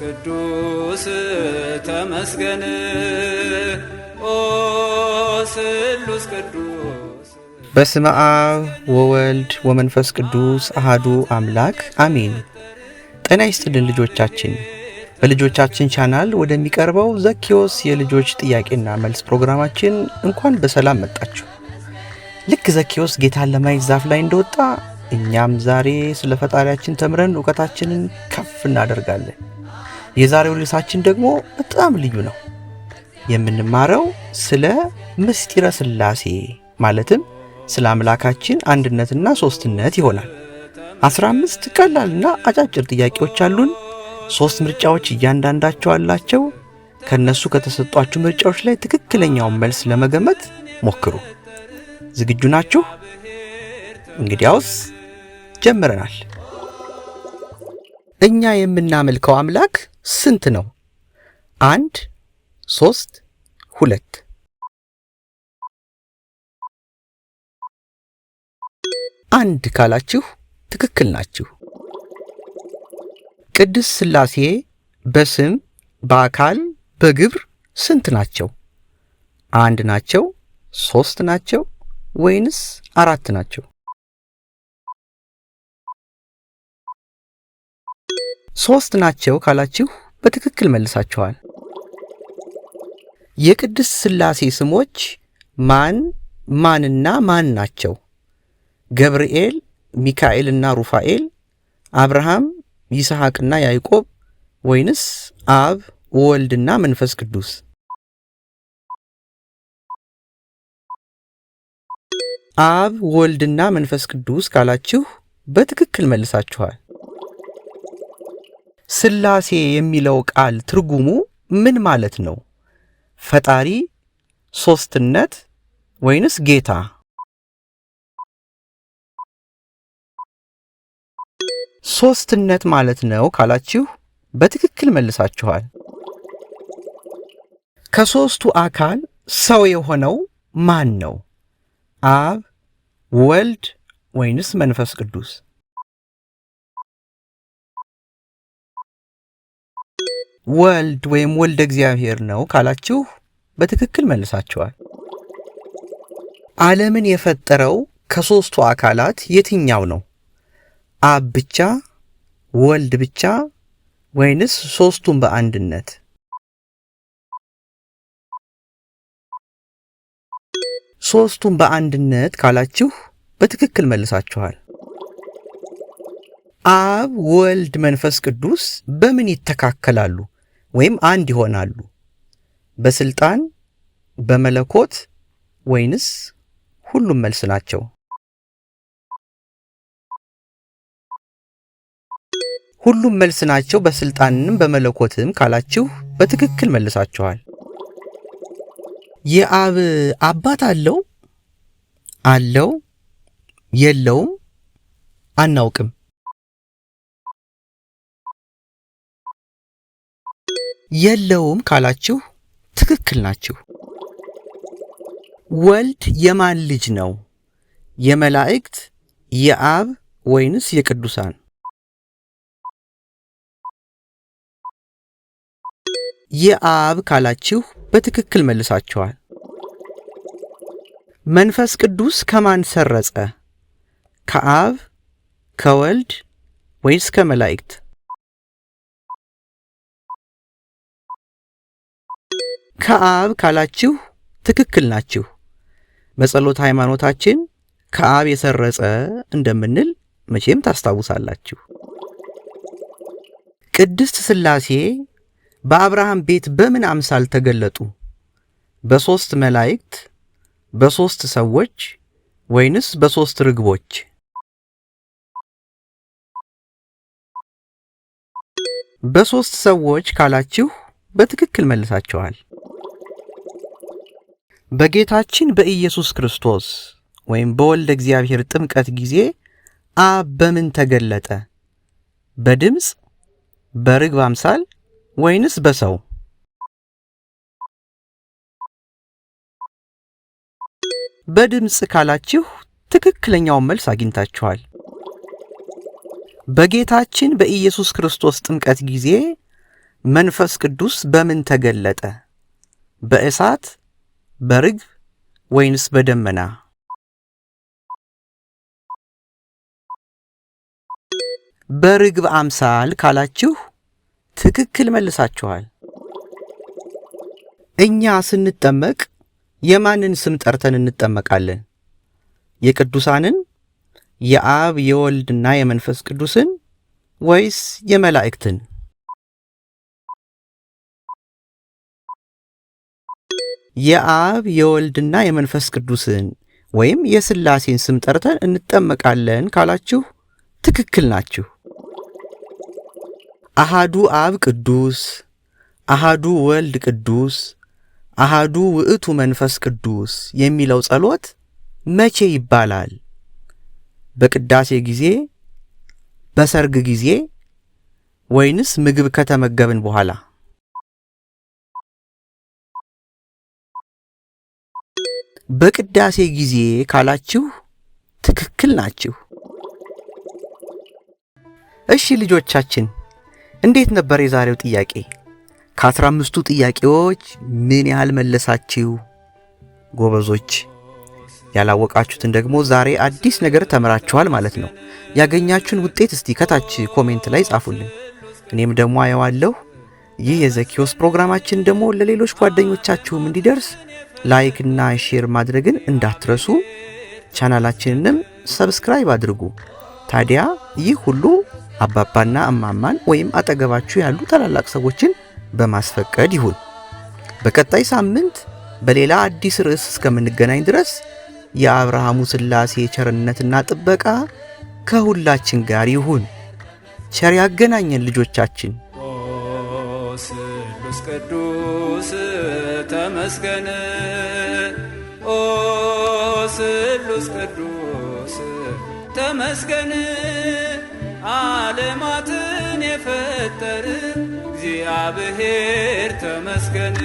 ቅዱስ ተመስገን ኦ ስሉስ ቅዱስ። በስመ አብ ወወልድ ወመንፈስ ቅዱስ አሃዱ አምላክ አሜን። ጤና ይስጥልን ልጆቻችን። በልጆቻችን ቻናል ወደሚቀርበው ዘኪዮስ የልጆች ጥያቄና መልስ ፕሮግራማችን እንኳን በሰላም መጣችሁ። ልክ ዘኪዮስ ጌታን ለማየት ዛፍ ላይ እንደወጣ እኛም ዛሬ ስለ ፈጣሪያችን ተምረን ዕውቀታችንን ከፍ እናደርጋለን። የዛሬው ርዕሳችን ደግሞ በጣም ልዩ ነው። የምንማረው ስለ ምስጢረ ሥላሴ ማለትም ስለ አምላካችን አንድነትና ሦስትነት ይሆናል። 15 ቀላልና አጫጭር ጥያቄዎች አሉን። 3 ምርጫዎች እያንዳንዳቸው አላቸው። ከነሱ ከተሰጧችሁ ምርጫዎች ላይ ትክክለኛውን መልስ ለመገመት ሞክሩ። ዝግጁ ናችሁ? እንግዲያውስ ጀምረናል። እኛ የምናመልከው አምላክ ስንት ነው? 1 3 2 አንድ ካላችሁ ትክክል ናችሁ። ቅድስት ሥላሴ በስም በአካል በግብር ስንት ናቸው? 1 ናቸው? 3 ናቸው? ወይንስ 4 ናቸው? 3 ናቸው ካላችሁ በትክክል መልሳችኋል። የቅድስት ሥላሴ ስሞች ማንና ማን ናቸው? ገብርኤል፣ ሚካኤልና ሩፋኤል፣ አብርሃም፣ ይስሐቅና ያዕቆብ ወይንስ አብ፣ ወልድና መንፈስ ቅዱስ? አብ፣ ወልድና መንፈስ ቅዱስ ካላችሁ በትክክል መልሳችኋል። ሥላሴ የሚለው ቃል ትርጉሙ ምን ማለት ነው? ፈጣሪ፣ ሦስትነት ወይንስ ጌታ? ሦስትነት ማለት ነው ካላችሁ በትክክል መልሳችኋል። ከሦስቱ አካል ሰው የሆነው ማን ነው? አብ፣ ወልድ ወይንስ መንፈስ ቅዱስ? ወልድ ወይም ወልደ እግዚአብሔር ነው ካላችሁ በትክክል መልሳችኋል። ዓለምን የፈጠረው ከሦስቱ አካላት የትኛው ነው? አብ ብቻ፣ ወልድ ብቻ ወይንስ ሦስቱም በአንድነት? ሦስቱም በአንድነት ካላችሁ በትክክል መልሳችኋል። አብ፣ ወልድ፣ መንፈስ ቅዱስ በምን ይተካከላሉ ወይም አንድ ይሆናሉ? በስልጣን፣ በመለኮት ወይንስ ሁሉም መልስ ናቸው? ሁሉም መልስ ናቸው። በስልጣንም በመለኮትም ካላችሁ በትክክል መልሳችኋል። የአብ አባት አለው? አለው? የለውም? አናውቅም። የለውም ካላችሁ ትክክል ናችሁ። ወልድ የማን ልጅ ነው? የመላእክት፣ የአብ ወይንስ የቅዱሳን? የአብ ካላችሁ በትክክል መልሳችኋል። መንፈስ ቅዱስ ከማን ሰረጸ? ከአብ፣ ከወልድ ወይስ ከመላእክት? ከአብ ካላችሁ ትክክል ናችሁ። በጸሎት ሃይማኖታችን ከአብ የሰረጸ እንደምንል መቼም ታስታውሳላችሁ። ቅድስት ሥላሴ በአብርሃም ቤት በምን አምሳል ተገለጡ? በ3 መላእክት፣ በ3 ሰዎች ወይንስ በ3 ርግቦች? በ3 ሰዎች ካላችሁ በትክክል መልሳችኋል። በጌታችን በኢየሱስ ክርስቶስ ወይም በወልደ እግዚአብሔር ጥምቀት ጊዜ አብ በምን ተገለጠ? በድምፅ፣ በርግብ አምሳል ወይንስ በሰው? በድምፅ ካላችሁ ትክክለኛውን መልስ አግኝታችኋል። በጌታችን በኢየሱስ ክርስቶስ ጥምቀት ጊዜ መንፈስ ቅዱስ በምን ተገለጠ? በእሳት፣ በርግብ ወይንስ በደመና? በርግብ አምሳል ካላችሁ ትክክል መልሳችኋል። እኛ ስንጠመቅ የማንን ስም ጠርተን እንጠመቃለን? የቅዱሳንን፣ የአብ የወልድና የመንፈስ ቅዱስን ወይስ የመላእክትን? የአብ የወልድና የመንፈስ ቅዱስን ወይም የሥላሴን ስም ጠርተን እንጠመቃለን ካላችሁ ትክክል ናችሁ። አሃዱ አብ ቅዱስ፣ አሃዱ ወልድ ቅዱስ፣ አሃዱ ውእቱ መንፈስ ቅዱስ የሚለው ጸሎት መቼ ይባላል? በቅዳሴ ጊዜ፣ በሰርግ ጊዜ ወይንስ ምግብ ከተመገብን በኋላ? በቅዳሴ ጊዜ ካላችሁ ትክክል ናችሁ። እሺ ልጆቻችን እንዴት ነበር የዛሬው ጥያቄ? ከ15ቱ ጥያቄዎች ምን ያህል መለሳችሁ? ጎበዞች። ያላወቃችሁትን ደግሞ ዛሬ አዲስ ነገር ተምራችኋል ማለት ነው። ያገኛችሁን ውጤት እስቲ ከታች ኮሜንት ላይ ጻፉልን፣ እኔም ደግሞ አየዋለሁ። ይህ የዘኪዮስ ፕሮግራማችን ደግሞ ለሌሎች ጓደኞቻችሁም እንዲደርስ ላይክ እና ሼር ማድረግን እንዳትረሱ። ቻናላችንንም ሰብስክራይብ አድርጉ። ታዲያ ይህ ሁሉ አባባና እማማን ወይም አጠገባችሁ ያሉ ታላላቅ ሰዎችን በማስፈቀድ ይሁን። በቀጣይ ሳምንት በሌላ አዲስ ርዕስ እስከምንገናኝ ድረስ የአብርሃሙ ሥላሴ ቸርነትና ጥበቃ ከሁላችን ጋር ይሁን። ቸር ያገናኘን ልጆቻችን። ስሉስ ቅዱስ ተመስገን፣ ኦ ስሉስ ቅዱስ ተመስገን፣ ዓለማትን የፈጠር እግዚአብሔር ተመስገን።